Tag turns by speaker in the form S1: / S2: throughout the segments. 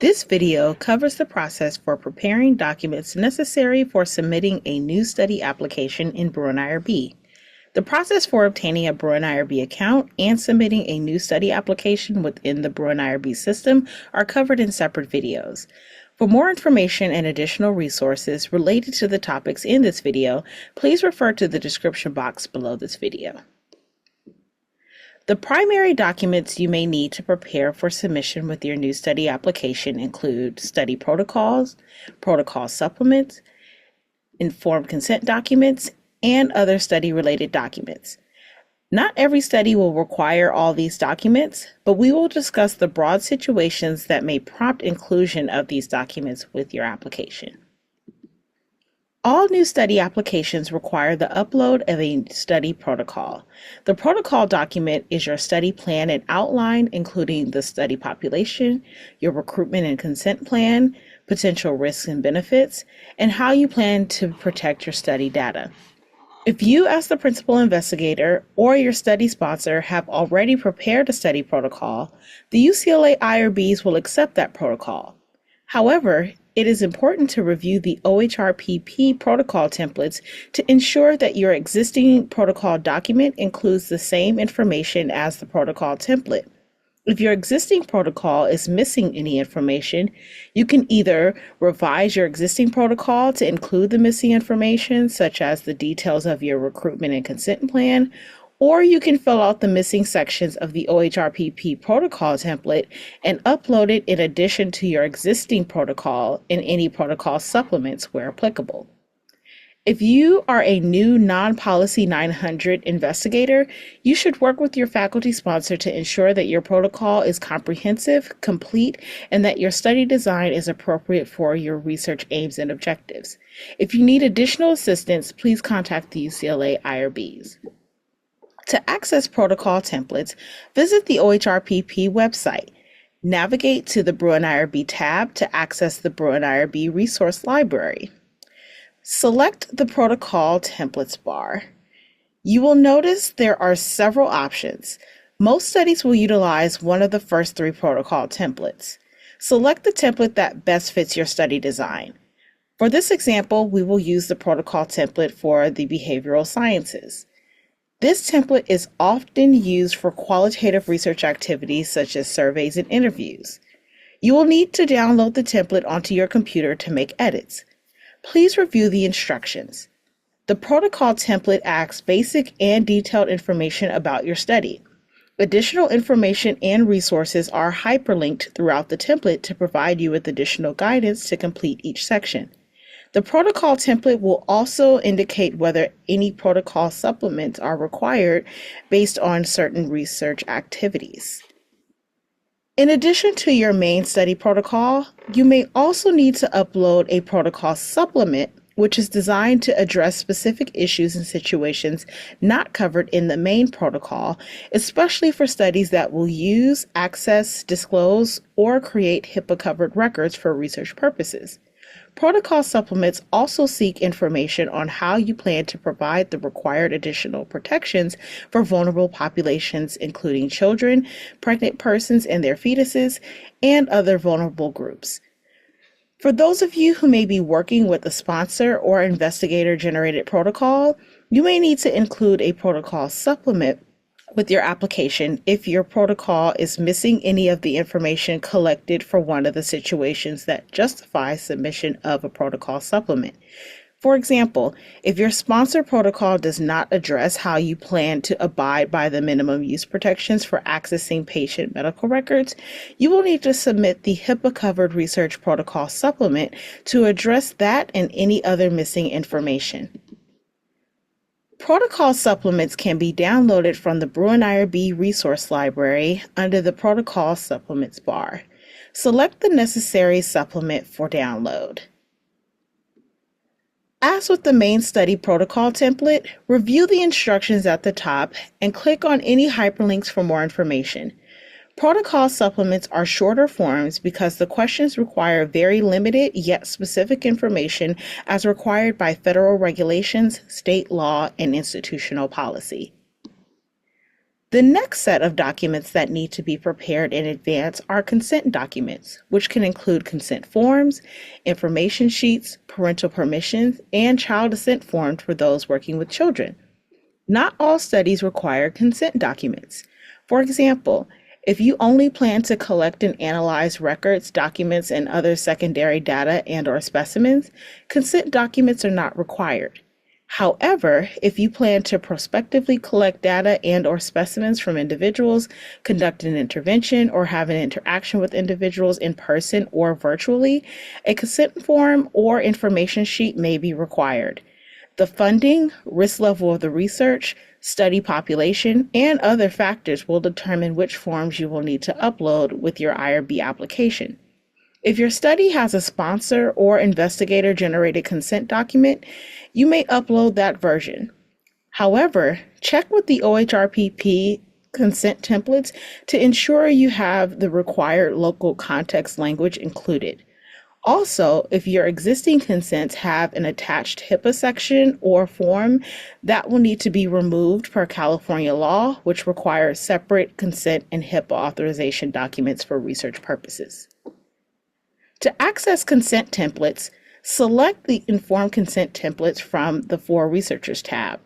S1: This video covers the process for preparing documents necessary for submitting a new study application in Bruin-IRB. The process for obtaining a Bruin-IRB account and submitting a new study application within the Bruin-IRB system are covered in separate videos. For more information and additional resources related to the topics in this video, please refer to the description box below this video. The primary documents you may need to prepare for submission with your new study application include study protocols, protocol supplements, informed consent documents, and other study-related documents. Not every study will require all these documents, but we will discuss the broad situations that may prompt inclusion of these documents with your application. All new study applications require the upload of a study protocol. The protocol document is your study plan and outline, including the study population, your recruitment and consent plan, potential risks and benefits, and how you plan to protect your study data. If you, as the principal investigator or your study sponsor, have already prepared a study protocol, the UCLA IRBs will accept that protocol. However, it is important to review the OHRPP protocol templates to ensure that your existing protocol document includes the same information as the protocol template. If your existing protocol is missing any information, you can either revise your existing protocol to include the missing information, such as the details of your recruitment and consent plan, or you can fill out the missing sections of the OHRPP protocol template and upload it in addition to your existing protocol in any protocol supplements where applicable. If you are a new non-Policy 900 investigator, you should work with your faculty sponsor to ensure that your protocol is comprehensive, complete, and that your study design is appropriate for your research aims and objectives. If you need additional assistance, please contact the UCLA IRBs. To access protocol templates, visit the OHRPP website. Navigate to the Bruin-IRB tab to access the Bruin-IRB resource library. Select the Protocol Templates bar. You will notice there are several options. Most studies will utilize one of the first three protocol templates. Select the template that best fits your study design. For this example, we will use the protocol template for the behavioral sciences. This template is often used for qualitative research activities such as surveys and interviews. You will need to download the template onto your computer to make edits. Please review the instructions. The protocol template asks basic and detailed information about your study. Additional information and resources are hyperlinked throughout the template to provide you with additional guidance to complete each section. The protocol template will also indicate whether any protocol supplements are required based on certain research activities. In addition to your main study protocol, you may also need to upload a protocol supplement, which is designed to address specific issues and situations not covered in the main protocol, especially for studies that will use, access, disclose, or create HIPAA-covered records for research purposes. Protocol supplements also seek information on how you plan to provide the required additional protections for vulnerable populations, including children, pregnant persons and their fetuses, and other vulnerable groups. For those of you who may be working with a sponsor or investigator-generated protocol, you may need to include a protocol supplement with your application if your protocol is missing any of the information collected for one of the situations that justify submission of a protocol supplement. For example, if your sponsor protocol does not address how you plan to abide by the minimum use protections for accessing patient medical records, you will need to submit the HIPAA-covered research protocol supplement to address that and any other missing information. Protocol supplements can be downloaded from the Bruin-IRB resource library under the Protocol Supplements bar. Select the necessary supplement for download. As with the main study protocol template, review the instructions at the top and click on any hyperlinks for more information. Protocol supplements are shorter forms because the questions require very limited yet specific information as required by federal regulations, state law, and institutional policy. The next set of documents that need to be prepared in advance are consent documents, which can include consent forms, information sheets, parental permissions, and child assent forms for those working with children. Not all studies require consent documents. For example, if you only plan to collect and analyze records, documents, and other secondary data and/or specimens, consent documents are not required. However, if you plan to prospectively collect data and/or specimens from individuals, conduct an intervention, or have an interaction with individuals in person or virtually, a consent form or information sheet may be required. The funding, risk level of the research, study population, and other factors will determine which forms you will need to upload with your IRB application. If your study has a sponsor or investigator-generated consent document, you may upload that version. However, check with the OHRPP consent templates to ensure you have the required local context language included. Also, if your existing consents have an attached HIPAA section or form, that will need to be removed per California law, which requires separate consent and HIPAA authorization documents for research purposes. To access consent templates, select the Informed Consent Templates from the For Researchers tab.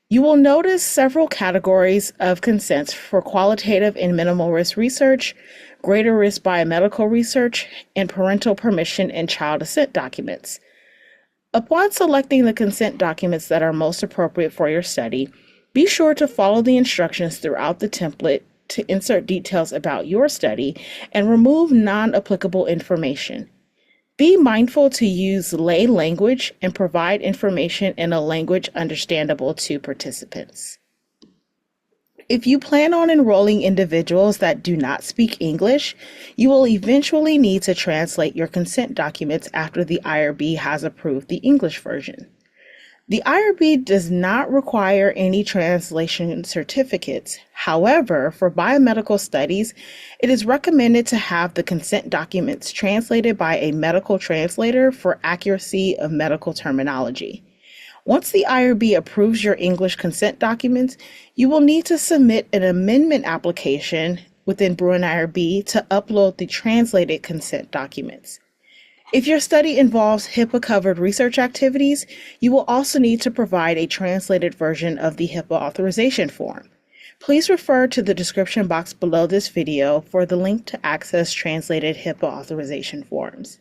S1: You will notice several categories of consents for qualitative and minimal risk research, greater risk biomedical research, and parental permission and child assent documents. Upon selecting the consent documents that are most appropriate for your study, be sure to follow the instructions throughout the template to insert details about your study and remove non-applicable information. Be mindful to use lay language and provide information in a language understandable to participants. If you plan on enrolling individuals that do not speak English, you will eventually need to translate your consent documents after the IRB has approved the English version. The IRB does not require any translation certificates. However, for biomedical studies, it is recommended to have the consent documents translated by a medical translator for accuracy of medical terminology. Once the IRB approves your English consent documents, you will need to submit an amendment application within Bruin IRB to upload the translated consent documents. If your study involves HIPAA-covered research activities, you will also need to provide a translated version of the HIPAA authorization form. Please refer to the description box below this video for the link to access translated HIPAA authorization forms.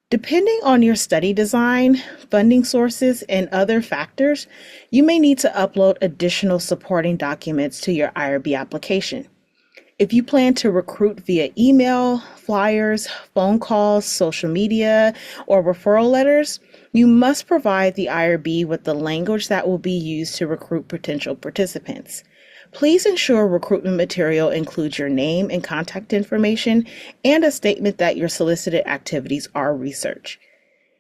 S1: Depending on your study design, funding sources, and other factors, you may need to upload additional supporting documents to your IRB application. If you plan to recruit via email, flyers, phone calls, social media, or referral letters, you must provide the IRB with the language that will be used to recruit potential participants. Please ensure recruitment material includes your name and contact information and a statement that your solicited activities are research.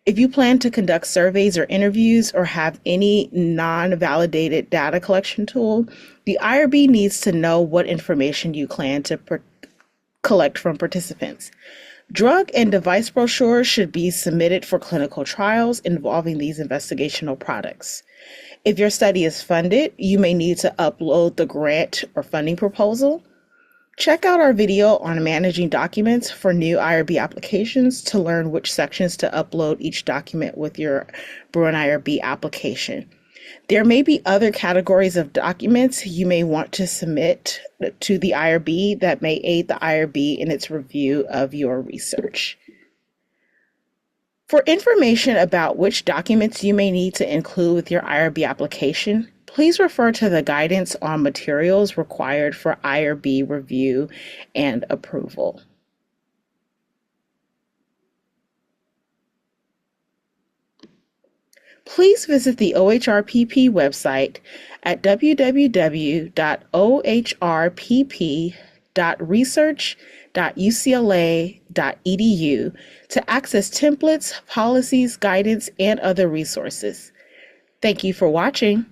S1: If you plan to conduct surveys or interviews or have any non-validated data collection tool, the IRB needs to know what information you plan to collect from participants. Drug and device brochures should be submitted for clinical trials involving these investigational products. If your study is funded, you may need to upload the grant or funding proposal. Check out our video on managing documents for new IRB applications to learn which sections to upload each document with your Bruin IRB application. There may be other categories of documents you may want to submit to the IRB that may aid the IRB in its review of your research. For information about which documents you may need to include with your IRB application, please refer to the guidance on materials required for IRB review and approval. Please visit the OHRPP website at www.ohrpp.research.ucla.edu to access templates, policies, guidance, and other resources. Thank you for watching.